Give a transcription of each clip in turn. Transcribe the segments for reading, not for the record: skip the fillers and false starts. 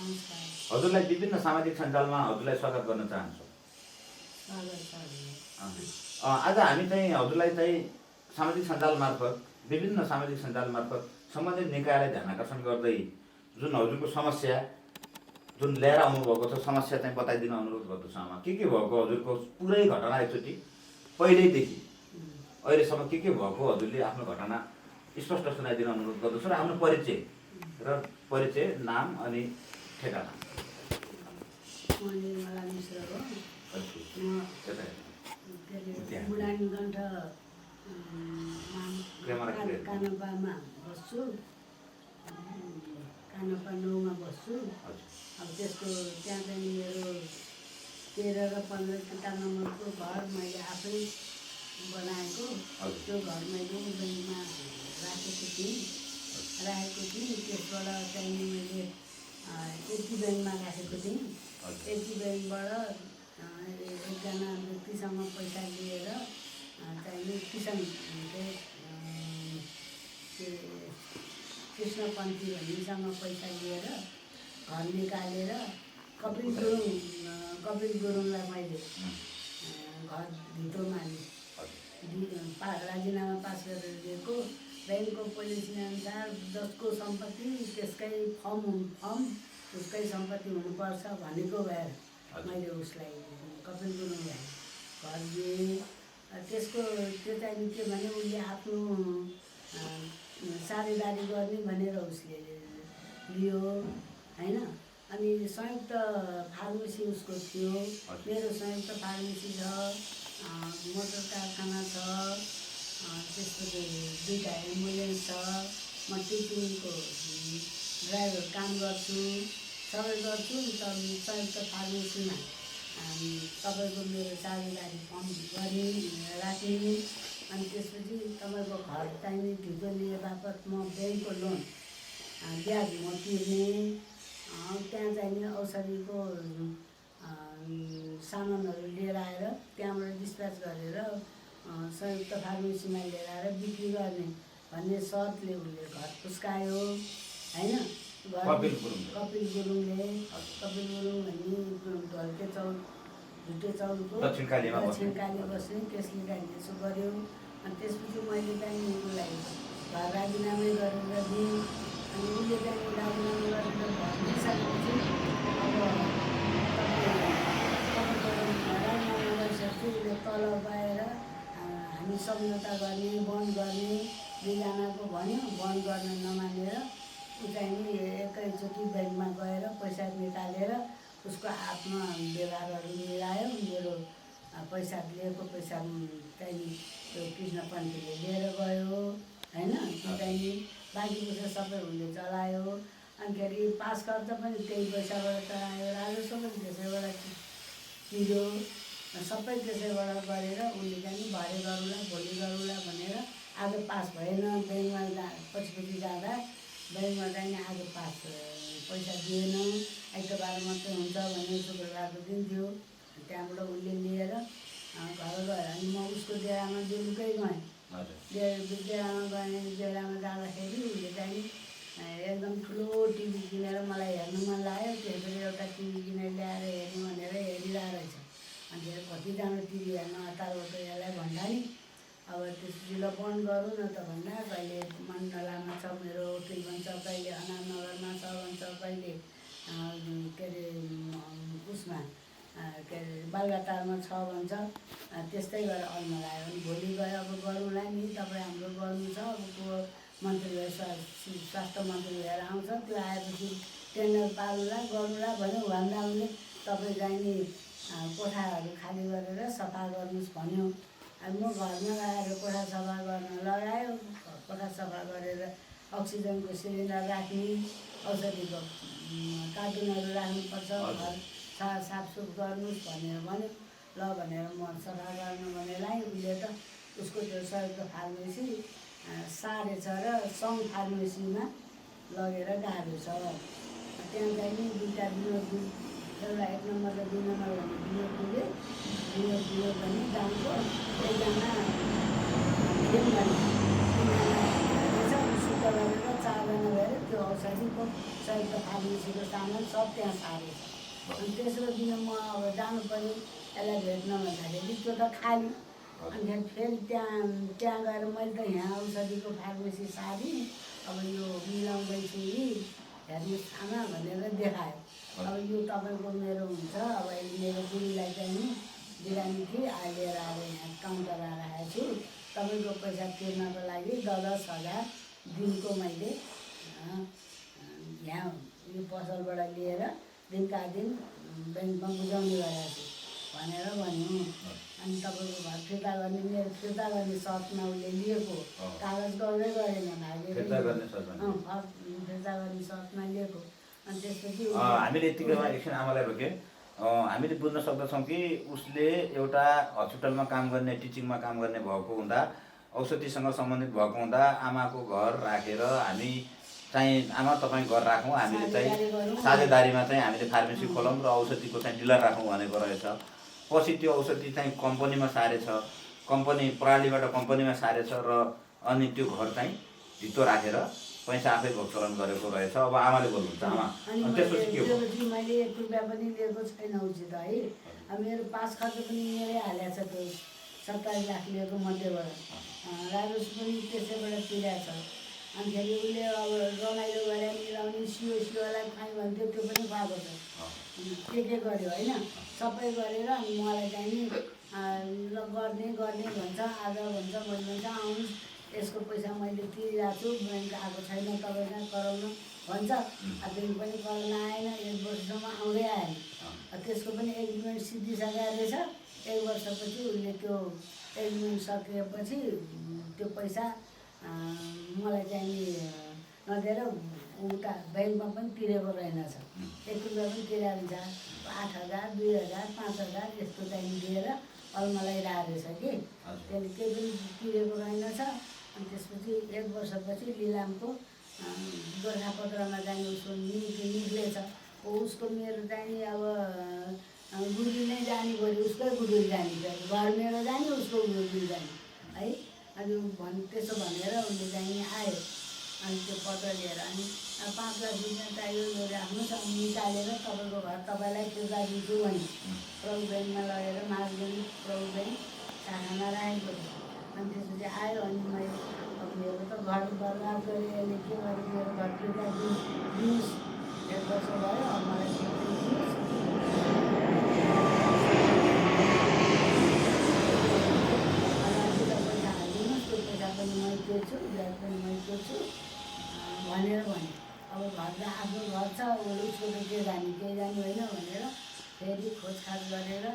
हजुरलाई विभिन्न सामाजिक सञ्जालमा हजुरलाई स्वागत गर्न चाहन्छु। आज हामी चाहिँ हजुरलाई चाहिँ सामाजिक सञ्जाल मार्फत विभिन्न सामाजिक सञ्जाल मार्फत सम्बन्धित निकायलाई ध्यान आकर्षण गर्दै जुन हजुरको समस्या जुन लिएर आउनुभएको छ समस्या चाहिँ बताइदिन अनुरोध गर्दछु। आमा के भएको हजुरको पुरै घटना एकचोटि पहिल्यैदेखि अहिलेसम्म के भएको हजुरले आफ्नो घटना स्पष्ट सुनाइदिन अनुरोध गर्दछु र आफ्नो परिचय नाम अनि ठेगाना। निर्मला मिश्र हो। बुढानीगण्ठ कानपामा बस्छु, कानपा 9 मा बस्छु। अब त्यसको त्यहाँ चाहिँ मेरो 13 र 15 किता नम्बरको घर मैले आफै बनाएको। त्यो घर मैले ब्याङ्कमा राखेको थिएँ। त्यसबाट चाहिँ मैले एसडी ब्याङ्कमा राखेको थिएँ। एसडी ब्याङ्कबाट एकजना व्यक्तिसँग पैसा लिएर चाहिँ किसान कृष्णपन्थी भन्नेसँग पैसा लिएर घर निकालेर कपिल गुरुङलाई मैले घर भित्रोमा राजीनामा पास गरेर दिएको। ब्याङ्कको पोलिसी अनुसार जसको सम्पत्ति त्यसकै फर्म उसकै सम्पत्ति हुनुपर्छ भनेको भएर मैले उसलाई कपिल गुरुङलाई घर दिएँ। त्यसको त्यो चाहिँ के भने उसले आफ्नो साझेदारी गर्ने भनेर उसले लियो होइन। अनि संयुक्त फार्मेसी उसको थियो। मेरो संयुक्त फार्मेसी छ, मोटर कारखाना छ, त्यसपछि 2टा एम्बुलेन्स छ। म टिचिङको ड्राइभर काम गर्छु, सबै गर्छु। संयुक्त फार्मेसीमा तपाईँको मेरो साझेदारी फर्म राख्ने। अनि त्यसपछि तपाईँको घर चाहिने ढिलो लिए बापत म ब्याङ्कको लोन ब्याज म तिर्ने। त्यहाँ चाहिने औषधिको सामानहरू लिएर आएर त्यहाँबाट डिस्प्याच गरेर संयुक्त फार्मेसीमा लिएर आएर बिक्री गर्ने भन्ने शर्तले उसले घर फुस्कायो होइन। कपिल गुरुङले भन्ने ढल्के चौर झुटे चौरको दक्षिण काली बस्ने त्यसले चाहिँ यसो गऱ्यो। अनि त्यसपछि मैले चाहिँ उसलाई घर राजीनामै गरेर दिएँ। अनि उसले चाहिँ राजीनामा गरेर घर दिइसकेपछि अब राजीनामा गरिसकेपछि उसले तल गएर हामी सम्झौता गर्ने बन्द गर्ने दुईजनाको भन्यो। बन्द गर्न नमानेर ऊ चाहिँ एकैचोटि ब्याङ्कमा गएर पैसा निकालेर उसको आफ्नो व्यवहारहरू मिलायो। मेरो पैसा लिएको पैसा चाहिँ त्यो कृष्णपन्थीले लिएर गयो होइन। त्यो चाहिँ बाँकी पैसा सबै उसले चलायो। अनिखेरि पास खर्च पनि त्यही पैसाबाट चलायो। राजस्व पनि त्यसैबाट तिर्यो। सबै त्यसैबाट गरेर उसले चाहिँ भरे गरौँला भोलि गरौँला भनेर आज पास भएन। ब्याङ्कमा पछि जाँदा ब्याङ्कमा चाहिँ आज पास पैसा दिएन। आइतबार मात्रै हुन्छ भने शुक्रबारको दिन थियो। त्यहाँबाट उसले लिएर घर गयो। अनि म उसको डेरामा बेलुकै गएँ। डेरामा गएँ। डेरामा जाँदाखेरि उसले चाहिँ एकदम ठुलो टिभी किनेर मलाई हेर्नु मन लाग्यो। त्यसरी एउटा टिभी किनेर ल्याएर हेर्नु भनेर हेरिरहेको रहेछ। अनि कतिजना टिभी हेर्न हतार भयो यसलाई भन्दा नि अब त्यसपछि ल बन्द गरौँ न त भन्दा कहिले मण्डलामा छ मेरो होटल भन्छ, कहिले अनामनगरमा छ भन्छ, कहिले के अरे उसमा के अरे बालुवाटारमा छ भन्छ। त्यस्तै गरेर अल्मलायो। अनि भोलि गयो अब गरौँला नि तपाईँ हाम्रो गर्नु छ। अब मन्त्री स्वास्थ्य मन्त्री भएर आउँछ। त्यो आएपछि टेन्डर पालौँला गरौँला भन्यो। भन्दा उनले तपाईँ जाने कोठाहरू खाली गरेर सफा गर्नुहोस् भन्यो। अब म घरमा गएर कोठा सफा गर्न लगायो। कोठा सफा गरेर अक्सिजनको सिलिन्डर राख्ने, औषधिको कार्टुनहरू राख्नुपर्छ, घर साफसुफ गर्नुहोस् भनेर भन्यो। ल भनेर म सफा गर्नु भनेलाई उसले त उसको त्यो संयुक्त फार्मेसी सारे छ र सङ फार्मेसीमा लगेर गाह्रो छ। त्यहाँ चाहिँ नि 2टा बियो, एउटा 1 नम्बर र 2 नम्बर भन्ने बियो भने दामको एकजना फिल्म गर्ने शुद्ध गरेर 4 सिर्जना भएर त्यो औषधिको संयुक्त फार्मेसीको सामान सब त्यहाँ सारेछ। अनि तेस्रो दिन म अब जानु पऱ्यो यसलाई भेट्न भन्दाखेरि त्यो त खाली। अनि फेरि त्यहाँ गएर मैले त यहाँ औषधिको फार्मेसी सारेँ, अब यो मिलाउँदैछु यी हेर्नुहोस् आमा भनेर देखायो। अब यो तपाईँको मेरो हुन्छ, अब अहिले मेरो बुढीलाई चाहिँ नि बिरामी थिएँ, अहिले लिएर आएर यहाँ काउन्टर राखेको छु, तपाईँको पैसा तिर्नको लागि 10,000 दिनको मैले यहाँ यो पसलबाट लिएर दिनका दिन ब्याङ्कमा बुझाउने गरेको छु भनेर भन्यो। अनि तपाईँको घर फिर्ता गर्ने, मेरो फिर्ता गर्ने सर्टमा उसले लिएको कागज गर्दै गरेन भाइले, फिर्ता गर्ने सर्टमा लिएको। अनि त्यसपछि हामीले यतिकैमा एकछिन आमालाई रोक्यो। हामीले बुझ्न सक्दछौँ कि उसले एउटा हस्पिटलमा काम गर्ने, टिचिङमा काम गर्ने भएको हुँदा, औषधिसँग सम्बन्धित भएको हुँदा आमाको घर राखेर हामी चाहिँ आमा तपाईँ घर राखौँ, हामीले चाहिँ साझेदारीमा चाहिँ हामीले फार्मेसी खोलौँ र औषधिको चाहिँ डिलर राखौँ भनेको रहेछ। पछि त्यो औषधि चाहिँ कम्पनीमा सारेछ, कम्पनी प्रणालीबाट कम्पनीमा सारेछ र अनि त्यो घर चाहिँ धितो राखेर पैसा आफै भोगचलन गरेको रहेछ। अब आमाले बोल्नुहुन्छ आमा। अनि त्यसपछि मैले 1 रुपियाँ पनि लिएको छैन उचित है। अब मेरो पास खर्च पनि मेरै हालेको छ, त्यो 27 लाख लिएको मध्येबाट राजस्व पनि त्यसैबाट तिरेको छ। अनि फेरि उसले अब रमाइलो गरेर मिलाउने सिओलाई खुवाइ भन्थ्यो, त्यो पनि खुवाएको छ। के गर्यो होइन, सबै गरेर अनि मलाई चाहिँ नि ल गर्ने भन्छ, आज भन्छ भोलि भन्छ आउनुहोस् यसको पैसा मैले तिरिरहेको छु, ब्याङ्क आएको छैन तपाईँलाई कराउन भन्छ। ब्याङ्क पनि कराउन आएन, 1 वर्षसम्म आउँदै आएन। त्यसको पनि एग्रिमेन्ट सिद्धिसकेको रहेछ। 1 वर्षपछि उसले त्यो एग्रिमेन्ट सकिएपछि त्यो पैसा मलाई चाहिँ नि नदिएर उता ब्याङ्कमा पनि तिरेको रहेनछ। 1 रुपियाँ पनि तिरेको हुन्छ, 8,000, 2,000, 5,000 यस्तो चाहिँ दिएर अलमलाई रहेछ कि त्यसले केही पनि तिरेको रहेनछ। अनि त्यसपछि 1 वर्षपछि लिलामको गोर्खापत्रमा चाहिँ उसको निक्लेछ। उसको मेरो चाहिँ नि अब गुरुजी नै जाने गऱ्यो, उसकै गुरुजी जाने गऱ्यो, घर मेरो जाने उसको गुरुजी जाने है। अनि त्यसो भनेर उसले चाहिँ आयो। अनि त्यो पत्र लिएर अनि 5 लाख रुपियाँ चाहियो राख्नुहोस्, अनि निकालेर तपाईँको घर तपाईँलाई फिर्ता दिन्छु भने प्रभु ब्याङ्कमा लगेर मार्गेली प्रभु ब्याङ्क शाखामा राखेको थियो। अनि त्यसपछि आयो। अनि मैले अब मेरो त घर बर्बाद गरेँ, यसले के गर्यो, मेरो घर फिर्ता दिनुहोस्, 1 वर्ष भयो, अब मलाई फिर्ता दिनुहोस्। पैसा हालिदिनुहोस्, त्यो पैसा पनि मै तिर्छु, ब्याज पनि मै तिर्छु भनेर भने। अब घर आफ्नो घर छ, उसको त के जाने होइन भनेर फेरि खोजखाज गरेर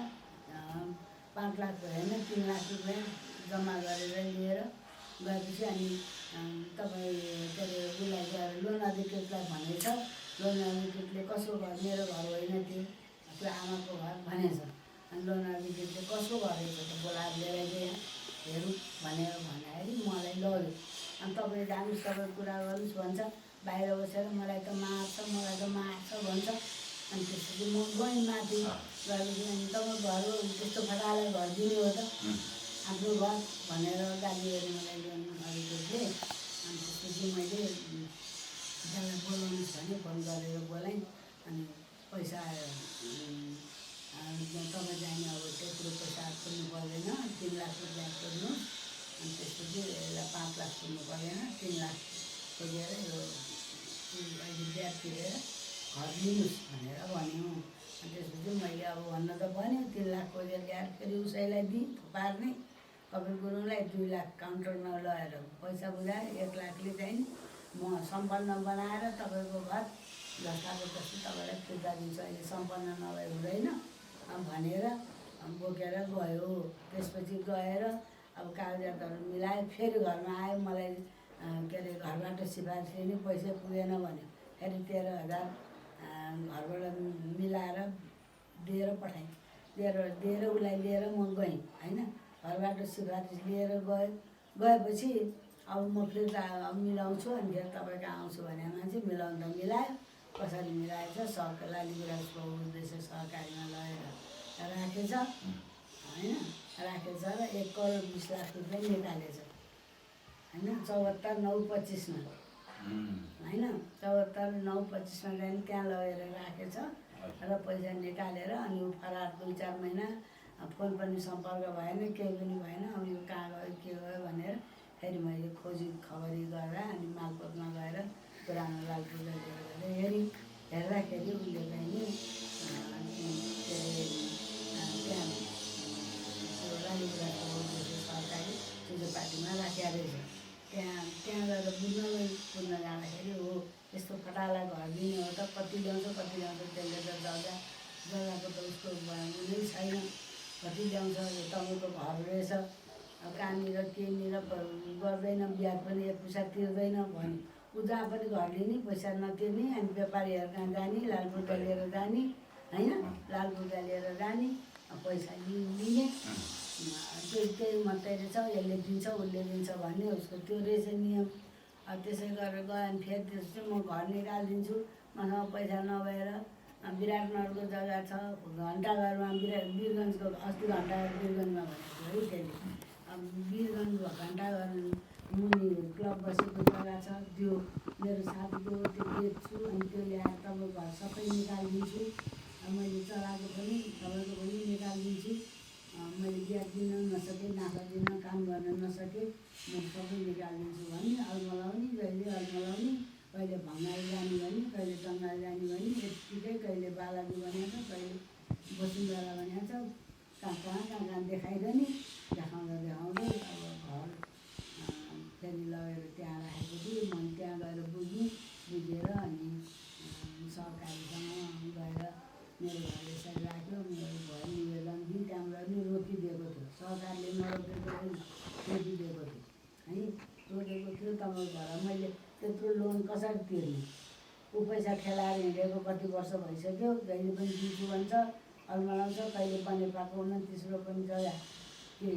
5 लाख भएन 3 लाख रुपियाँ जम्मा गरेर लिएर गएपछि अनि तपाईँ के अरे उसलाई गएर लोन अधिकृतलाई भनेछ। लोन अधिकृतले कसको घर, मेरो घर होइन त्यो आमाको घर भनेछ। अनि लोन अधिकृतले कसको घर रहेछ त बोलाएर लिएर गएँ हेरौँ भनेर भन्दाखेरि मलाई लग्यो। अनि तपाईँ जानुहोस्, तपाईँ कुरा गर्नुहोस् भन्छ, बाहिर बसेर मलाई त मार्छ भन्छ। अनि त्यसपछि म गएँ माथि गएपछि अनि तपाईँ घर त्यस्तो फटालाई घर दिने हो त, आफ्नो घर भनेर गाली गरे मलाई लोन अधिकृतले। अनि त्यसपछि मैले त्यसलाई बोलाउनुहोस् भने फोन गरेर बोलाएँ। अनि पैसा तपाईँ जाने अब त्यत्रो पैसा तिर्नु पर्दैन, 3 लाख रुपियाँ तिर्नुहोस्। अनि त्यसपछि यसलाई 5 लाख तिर्नु पर्दैन, 3 लाख खोजेर यो अहिले ब्याज तिरेर घर लिनुहोस् भनेर भन्यो। अनि त्यसपछि मैले अब भन्न त भन्यो, 3 लाख खोजेर ल्याएर फेरि उसैलाई दिएँ थुपार्ने कपिल गुरुङलाई 2 लाख काउन्टरमा लगाएर पैसा बुझाएर 1 लाखले चाहिँ म सम्पन्न बनाएर तपाईँको घर जस्ताको जस्तो तपाईँलाई फिर्ता दिन्छु, अहिले सम्पन्न नभए हुँदैन भनेर बोकेर गयो। त्यसपछि गएर अब कागजातहरू मिलायो, फेरि घरमा आयो। मलाई के अरे घरबाट सिफारिस लिने पैसा पुगेन भन्यो। फेरि 13,000 घरबाट मिलाएर दिएर पठाएँ। दिएर उसलाई लिएर म गएँ होइन। घरबाट सिफारिस लिएर गएपछि अब म फिर्ता मिलाउँछु अनि फेरि तपाईँ कहाँ आउँछु भने मान्छे मिलाउनु त मिलायो। कसरी मिलाएछ, लालीगुराँस उद्देश्य सहकारीमा लगेर राखेछ होइन, राखेछ र 1 करोड 20 लाख रुपियाँ निकालेछ होइन, 74/9/25 होइन 74 9 25मा जाने त्यहाँ लगेर राखेछ र पैसा निकालेर अनि ऊ फरार 2-4 महिना फोन पनि सम्पर्क भएन केही पनि भएन अब यो कहाँ गयो के गयो भनेर फेरि मैले खोजी खबरी गरेर अनि मालपोतमा गएर पुरानो लालपुरलाई लिएर हेर्दाखेरि उसले चाहिँ त्यहाँ लालीपुराको सरकारी चुजोपाटीमा राखेको रहेछ। त्यहाँ गएर बुझ्न जाँदाखेरि हो यस्तो फटाला घर दिने हो त कति ल्याउँछ त्यसले त जग्गाको त उसको उनी छैन कति ल्याउँछ यो तपाईँको घर रहेछ अब कहाँनिर केनिर गर्दैन बिहा पनि एक पैसा तिर्दैन भने ऊ जहाँ पनि घर लिने पैसा नतिर्ने अनि व्यापारीहरू कहाँ जाने लालपुरका लिएर जाने होइन लालपुरका लिएर जाने पैसा लिने त्यही मात्रै रहेछ यसले दिन्छ उसले दिन्छ भन्ने उसको त्यो रहेछ नियम। अब त्यसै गरेर गयो अनि फेरि त्यस चाहिँ म घर निकालिदिन्छु मसँग पैसा नभएर विराटनगरको जग्गा छ घन्टाघरमा वीरगन्जको अस्ति घन्टाघर वीरगन्जमा भनेको है त्यसले अब वीरगन्जको घन्टाघर मुनि क्लब बसेको जग्गा छ त्यो मेरो साथीको त्यो बेच्छु अनि त्यो ल्याएर तपाईँको घर सबै निकालिदिन्छु मैले चलाएको पनि तपाईँको पनि निकालिदिन्छु मैले बिहा दिन नसकेँ नाफा दिन काम गर्न नसकेँ म सबै निकालिदिन्छु भने अलमलाउने जहिले अलमलाउने कहिले भङ्गाई जाने भने कहिले टङ्गाई जाने भने यत्तिकै कहिले बालाजी बनाएको कहिले वसुन्धरा बनाएको कहाँ देखाइरहने देखाउँदै अब घर फेरि लगेर त्यहाँ राखेको थिएँ मैले त्यहाँ गएर बुझेर अनि सरकारीसँग गएर मेरो घर यसरी राख्यो मेरो घर निवेदन दिएँ त्यहाँबाट पनि रोकिदिएको थियो सरकारले नरोकेको रोकिदिएको थियो है रोकेको थियो तपाईँको घर मैले त्यत्रो लोन कसरी तिर्ने ऊ पैसा खेलाएर हिँडेको कति वर्ष भइसक्यो जहिले पनि दिन्छु भन्छ अलमलाउँछ कहिले बनेपाको 29 रोपनी जग्गा के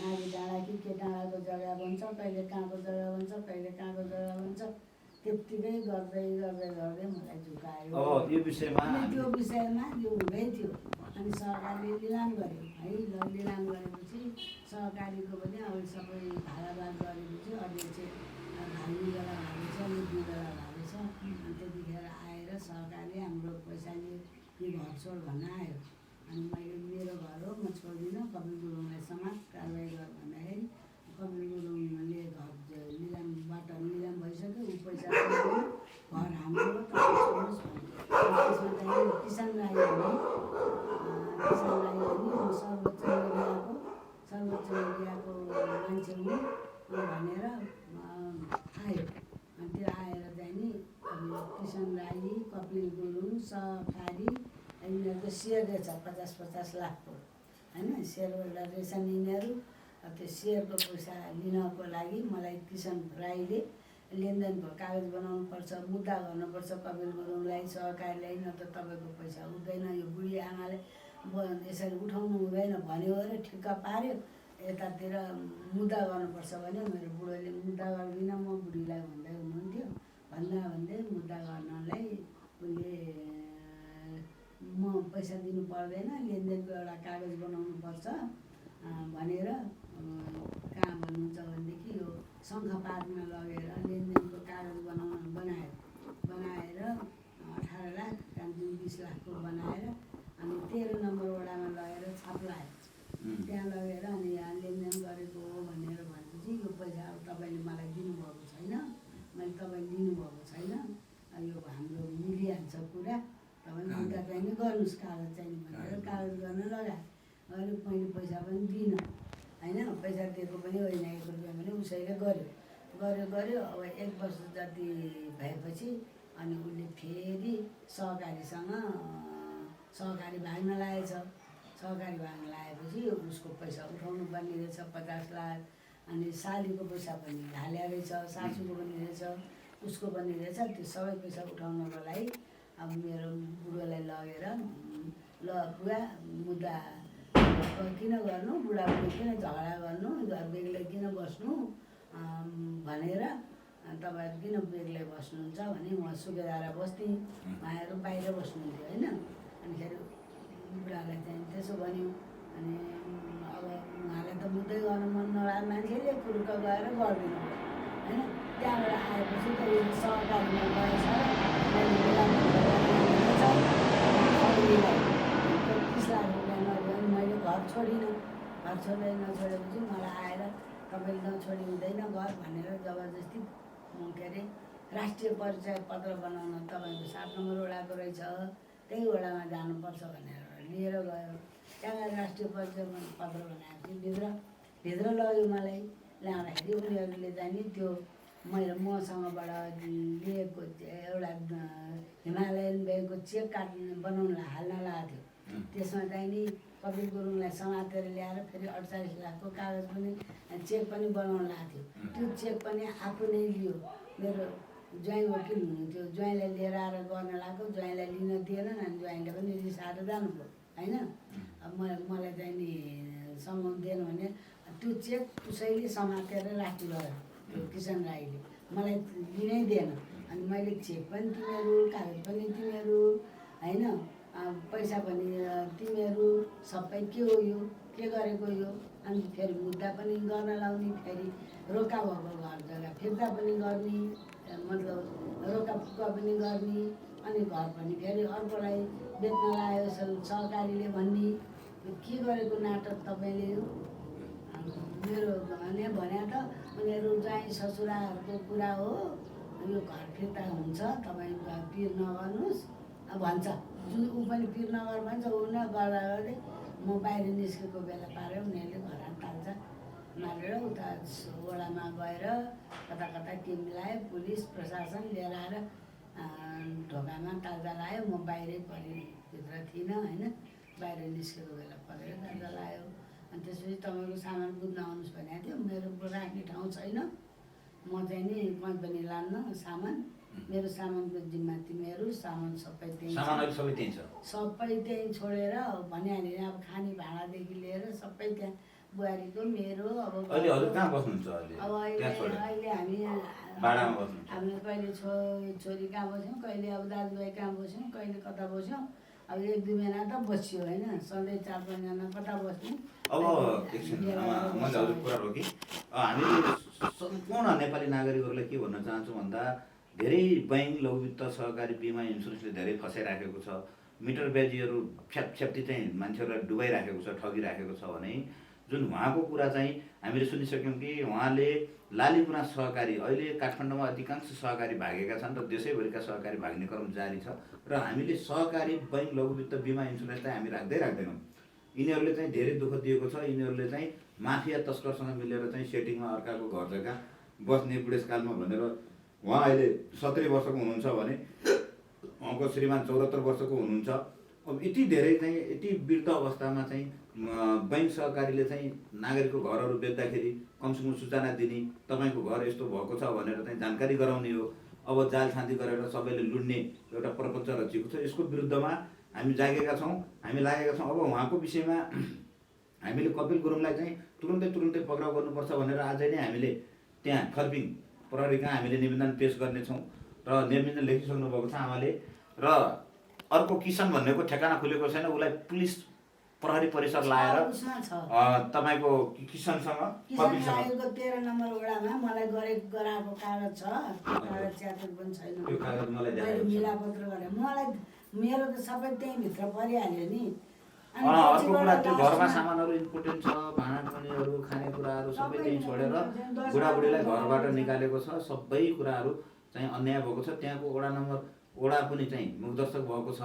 नागी डाँडा कि के डाँडाको जग्गा बन्छ कहिले कहाँको जग्गा बन्छ कहिले कहाँको जग्गा बन्छ त्यत्तिकै गर्दै मलाई झुकायो यो विषयमा त्यो विषयमा यो हुँदै थियो अनि सरकारले लिलाम गर्यो है लिलाम गरेपछि सहकारीको पनि अब सबै भाडाबाद गरेपछि अहिले चाहिँ भाग्ने बेला भागेछ लुट्ने बेला भागेछ अनि त्यतिखेर आएर सरकारले हाम्रो पैसा लियो कि घर छोड भन्न आयो अनि मैले मेरो घर हो म छोड्दिनँ कपिल गुरुङलाई समाज कारवाही गर भन्दाखेरि कपिल गुरुङले घर लिलामबाट लिलाम भइसक्यो ऊ पैसा घर हाम्रो हो तपाईँ छोड्नुहोस् भन्यो त्यसमा चाहिँ किसान राई भने म सर्वोच्च मिडियाको मान्छे हुँ भनेर आयो अनि त्यो आएर चाहिँ नि अब किसान राई कपिल गुरुङ सहकारी यिनीहरूको सेयर रहेछ 50-50 लाखको होइन सेयर होल्डर रहेछन् यिनीहरू त्यो सेयरको पैसा लिनको लागि मलाई किसान राईले लेनदेनको कागज बनाउनुपर्छ मुद्दा गर्नुपर्छ कपिल गुरुङलाई सहकारीलाई न त तपाईँको पैसा हुँदैन यो बुढी आमाले यसरी उठाउनु हुँदैन भन्यो अरे ठिक्क पार्यो यतातिर मुद्दा गर्नुपर्छ भने मेरो बुढोले मुद्दा गर्दिनँ म बुढीलाई भन्दै हुनुहुन्थ्यो भन्दै मुद्दा गर्नलाई उसले म पैसा दिनु पर्दैन लेनदेनको एउटा कागज बनाउनुपर्छ भनेर कहाँ भन्नुहुन्छ भनेदेखि यो शङ्खपातमा लगेर लेनदेनको कागज बनाएर 18 लाख त्यहाँदेखि 20 लाखको बनाएर अनि 13 नम्बर वडामा लगेर छाप लगायो त्यहाँ लगेर अनि यहाँ लेनदेन गरेको हो भनेर भनेपछि यो पैसा अब तपाईँले मलाई दिनुभएको छैन मैले तपाईँले दिनुभएको छैन यो हाम्रो मिलिहाल्छ कुरा तपाईँ मुद्दा चाहिँ नि गर्नुहोस् कागज चाहिँ भनेर कागज गर्न लगायो अहिले मैले पैसा पनि दिइनँ होइन पैसा दिएको पनि होइन 1 रुपियाँ पनि उसैले गर्यो अब 1 वर्ष जति भएपछि अनि उसले फेरि सहकारीसँग सहकारी भाग्न लागेछ सहकारी भाग्न लागेपछि उसको पैसा उठाउनु पर्ने रहेछ 50 लाख अनि सालीको पैसा पनि हाल्या रहेछ सासूको पनि रहेछ उसको पनि रहेछ त्यो सबै पैसा उठाउनको लागि अब मेरो बुढोलाई लगेर ल बुवा मुद्दा किन गर्नु बुढाबुढी किन झगडा गर्नु घर बेग्लै किन बस्नु भनेर तपाईँहरू किन बेग्लै बस्नुहुन्छ भने म सुकेदारा बस्थेँ उहाँहरू बाहिर बस्नुहुन्थ्यो होइन अनिखेरि बुढालाई चाहिँ त्यसो भन्यो अनि अब उहाँलाई त मुद्दै गर्नु मन नलाग्ने मान्छेले कुरुक्क गएर गरिदिनु होइन त्यहाँबाट आएपछि त यो सहकारीमा गएछ मैले मिलावट गरेर खैरीलाई 30 लाख रुपियाँ नदियो भने मैले घर छोडिनँ। घर नछोडेपछि मलाई आएर तपाईँले नछोडी हुँदैन घर भनेर जबरजस्ती के अरे राष्ट्रिय परिचय पत्र बनाउन तपाईँको 7 नम्बर वडाको रहेछ त्यही वडामा जानुपर्छ भनेर लिएर गयो। त्यहाँ राष्ट्रिय परिचय पत्र बनाएपछि भित्र लग्यो मलाई। ल्याउँदाखेरि उनीहरूले चाहिँ नि त्यो मैले मसँगबाट लिएको एउटा हिमालयन ब्याङ्कको चेक बनाउन हाल्न लगाएको थियो। त्यसमा चाहिँ नि कपिल गुरुङलाई समातेर ल्याएर फेरि 48 लाखको कागज पनि चेक पनि बनाउन लगाएको थियो। त्यो चेक पनि आफू नै लियो। मेरो ज्वाइँ वकिल हुनुहुन्थ्यो, ज्वाइँलाई लिएर आएर गर्न लगाएको, ज्वाइँलाई लिन दिएन अनि ज्वाइँले पनि रिसाएर जानुभयो होइन। अब मलाई चाहिँ नि समाउनु दिएन भने त्यो चेक उसैले समातेर राखिरह्यो त्यो किसन राईले, मलाई लिनै दिएन। अनि मैले चेक पनि तिमीहरू, कागज पनि तिमीहरू होइन, पैसा पनि तिमीहरू, सबै के हो यो, के गरेको यो। अनि फेरि मुद्दा पनि गर्न लाउने, फेरि रोका भएको घर जग्गा फिर्ता पनि गर्ने, मतलब रोका फुका पनि गर्ने, अनि घर पनि फेरि अर्कोलाई बेच्न लाग्यो सहकारीले भन्ने। के गरेको नाटक तपाईँले यो? मेरो भने त उनीहरू ज्वाइँ ससुराहरूको कुरा हो, यो घर फिर्ता हुन्छ, तपाईँ पिर नगर्नुहोस् भन्छ। जुन ऊ पनि पिर नगर भन्छ, ऊ न गर्दा गर्दै म बाहिर निस्केको बेला पारेर उनीहरूले घर ताल्छ मारेर उता वडामा गएर कता कता के मिलायो, पुलिस प्रशासन लिएर आएर ढोकामा ताल्जा लायो। म बाहिरै परेँ, भित्र थिइनँ होइन, बाहिर निस्केको बेला परेर ताल्जा लायो। अनि त्यसपछि तपाईँको सामान बुझ्न आउनुहोस् भनेको थियो। मेरो राख्ने ठाउँ छैन, म चाहिँ नि कहीँ पनि लान्न सामान, मेरो सामानको जिम्मा तिमीहरू, सामान सबै त्यहीँ सबै त्यहीँ छोडेर भनिहालेँ। अब खाने भाँडादेखि लिएर सबै त्यहाँ बुहारीको मेरो। अब अहिले हजुर कहाँ बस्नुहुन्छ? अब अहिले हामी कहिले छोरी कहाँ बस्यौँ, कहिले अब दाजुभाइ कहाँ बस्यौँ, कहिले कता बस्यौँ। अब 1-2 महिना त बस्यो होइन, सधैँ 4-5 जना कता बस्यौँ। अब एकछिन मैले हजुर कुरा रोकेँ। हामीले सम्पूर्ण नेपाली नागरिकहरूलाई के भन्न चाहन्छु भन्दा धेरै बैङ्क, लघुवित्त, सहकारी, बिमा, इन्सुरेन्सले धेरै फसाइराखेको छ। मिटर ब्याजीहरू फ्याप्ती चाहिँ मान्छेहरूलाई डुबाइराखेको छ, ठगिराखेको छ भने जुन उहाँको कुरा चाहिँ हामीले सुनिसक्यौँ कि उहाँले लालीपुरा सहकारी, अहिले काठमाडौँमा अधिकांश सहकारी भागेका छन् र देशैभरिका सहकारी भाग्ने क्रम जारी छ। र हामीले सहकारी, बैङ्क, लघुवित्त, बिमा, इन्सुरेन्सलाई हामी राख्दैनौँ। यिनीहरूले चाहिँ धेरै दुःख दिएको छ। यिनीहरूले चाहिँ माफिया तस्करसँग मिलेर चाहिँ सेटिङमा अर्काको घर जग्गा बस्ने बुढेसकालमा भनेर, उहाँ अहिले 70 वर्षको हुनुहुन्छ भने उहाँको श्रीमान 74 वर्षको हुनुहुन्छ। अब यति धेरै चाहिँ यति वृद्ध अवस्थामा चाहिँ बैङ्क सहकारीले चाहिँ नागरिकको घरहरू बेच्दाखेरि कमसेकम सूचना दिने, तपाईँको घर यस्तो भएको छ भनेर चाहिँ जानकारी गराउने हो। अब जाल छाँदी गरेर सबैले लुट्ने एउटा प्रपञ्च रचिएको छ। यसको विरुद्धमा हामी जागेका छौँ, हामी लागेका छौँ। अब उहाँको विषयमा हामीले कपिल गुरुङलाई चाहिँ तुरुन्तै पक्राउ गर्नुपर्छ भनेर आजै नै हामीले त्यहाँ खर्बिङ प्रहरी कहाँ हामीले निवेदन पेश गर्नेछौँ र निवेदन लेखिसक्नु भएको छ आमाले। र अर्को किसन भन्नेको ठेगाना खुलेको छैन, उसलाई पुलिस प्रहरी परिसर लाएर तपाईँको किसनसँग 13 नम्बर वडामा मलाई गराएको कागज छ, कागज च्यातेको पनि छैन। त्यो कागज मलाई मिलापत्र गरेँ, मलाई मेरो त सबै त्यहीँ भित्र परिहाल्यो नि। अर्को कुरा, त्यो घरमा सामानहरू इम्पोर्टेन्ट छ, भाँडाकुँडीहरू, खानेकुराहरू सबै त्यहीँ छोडेर बुढाबुढीलाई घरबाट निकालेको छ। सबै कुराहरू चाहिँ अन्याय भएको छ। त्यहाँको वडा पनि चाहिँ मुखदर्शक भएको छ,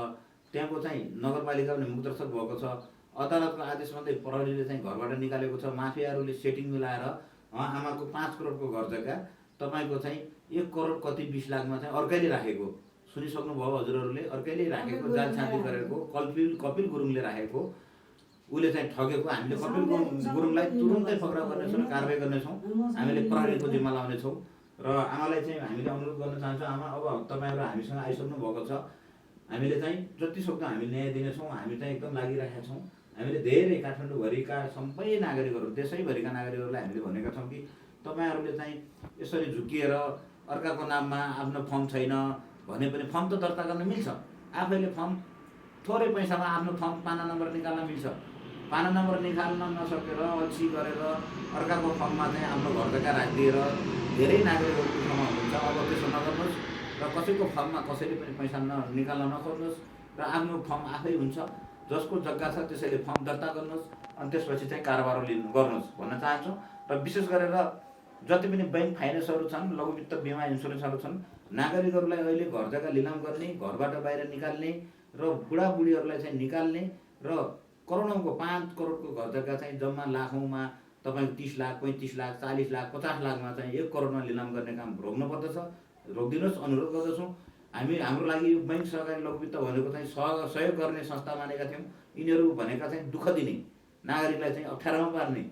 त्यहाँको चाहिँ नगरपालिका पनि मुखदर्शक भएको छ। अदालतको आदेशमात्रै प्रहरीले चाहिँ घरबाट निकालेको छ। माफियाहरूले सेटिङ मिलाएर आमाको 5 करोडको घर जग्गा तपाईँको चाहिँ 1 करोड कति 20 लाखमा चाहिँ अर्कैले राखेको सुनिसक्नुभयो हजुरहरूले। अर्कैले राखेको, जाल छाँदी गरेको, कपिल गुरुङले राखेको, उसले चाहिँ ठगेको। हामीले कपिल गुरुङलाई तुरुन्तै पक्राउ गर्नेछौँ र कारवाही गर्नेछौँ। हामीले प्रहरीको जिम्मा लाउनेछौँ। र आमालाई चाहिँ हामीले अनुरोध गर्न चाहन्छौँ, आमा अब तपाईँहरू हामीसँग आइसक्नु भएको छ, हामीले चाहिँ जतिसक्दो हामी न्याय दिनेछौँ। हामी चाहिँ एकदम लागिरहेका छौँ। हामीले धेरै काठमाडौँभरिका सबै नागरिकहरू, देशैभरिका नागरिकहरूलाई हामीले भनेका छौँ कि तपाईँहरूले चाहिँ यसरी झुकिएर अर्काको नाममा आफ्नो फर्म छैन भने पनि फर्म त दर्ता गर्न मिल्छ। आफैले फर्म थोरै पैसामा आफ्नो फर्म पाना नम्बर निकाल्न मिल्छ। पाना नम्बर निकाल्न नसकेर अल्छी गरेर अर्काको फर्ममा चाहिँ आफ्नो घर जग्गा राखिदिएर धेरै नागरिकहरू दुःखमा हुनुहुन्छ। अब त्यसो नगर्नुहोस् र कसैको फर्ममा कसैले पनि पैसा निकाल्न नखोज्नुहोस् र आफ्नो फर्म आफै हुन्छ, जसको जग्गा छ त्यसैले फर्म दर्ता गर्नुहोस् अनि त्यसपछि चाहिँ कारोबार गर्नुहोस् भन्न चाहन्छु। र विशेष गरेर जति पनि ब्याङ्क फाइनेन्सहरू छन्, लघुवित्त बिमा इन्सुरेन्सहरू छन्, नागरिकहरूलाई अहिले घर जग्गा लिलाम गर्ने, घरबाट बाहिर निकाल्ने र बुढाबुढीहरूलाई चाहिँ निकाल्ने र करोडौँको 5 करोडको घर जग्गा चाहिँ जम्मा लाखौँमा तपाईँको 30 लाख 35 लाख 40 लाख 50 लाखमा चाहिँ 1 करोडमा लिलाम गर्ने काम रोक्नुपर्दछ। रोकिदिनुहोस्, अनुरोध गर्दछौँ। हामी हाम्रो लागि यो बैङ्क सहकारी लघुवित्त भनेको चाहिँ सहयोग गर्ने संस्था मानेका थियौँ। यिनीहरू भनेका चाहिँ दुःख दिने, नागरिकलाई चाहिँ अप्ठ्यारोमा पार्ने,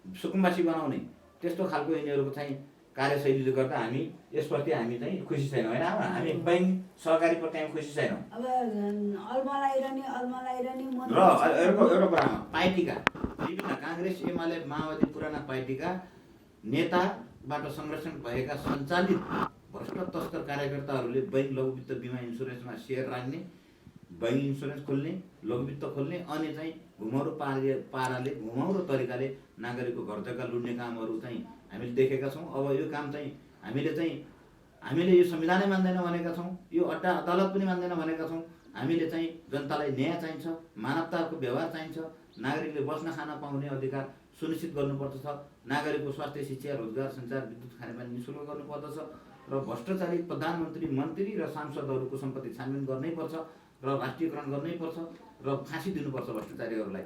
सुकुम्बासी बनाउने त्यस्तो खालको यिनीहरूको चाहिँ कार्यशैलीले गर्दा हामी यसप्रति हामी चाहिँ खुसी छैनौँ होइन। हामी बैङ्क सहकारीप्रति हामी खुसी छैनौँ। अब अल्मलाइरहने र एउटा कुरामा पार्टीका विभिन्न काङ्ग्रेस, एमाले, माओवादी पुराना पार्टीका नेताबाट संरक्षण भएका सञ्चालित भ्रष्ट तस्कर कार्यकर्ताहरूले बैङ्क लघुवित्त बिमा इन्सुरेन्समा सेयर राख्ने, बैङ्क इन्सुरेन्स खोल्ने, लघुवित्त खोल्ने अनि चाहिँ घुमाउरो तरिकाले नागरिकको घर जग्गा लुट्ने कामहरू चाहिँ हामीले देखेका छौँ। अब यो काम चाहिँ हामीले यो संविधानै मान्दैन भनेका छौँ, यो अदालत पनि मान्दैन भनेका छौँ। हामीले चाहिँ जनतालाई न्याय चाहिन्छ, मानवताको व्यवहार चाहिन्छ, नागरिकले बस्न खान पाउने अधिकार सुनिश्चित गर्नुपर्दछ, नागरिकको स्वास्थ्य, शिक्षा, रोजगार, सञ्चार, विद्युत, खानेपानी निःशुल्क गर्नुपर्दछ र भ्रष्टाचारी प्रधानमन्त्री, मन्त्री र सांसदहरूको सम्पत्ति छानबिन गर्नैपर्छ र राष्ट्रियकरण गर्नैपर्छ र फाँसी दिनुपर्छ भ्रष्टाचारीहरूलाई।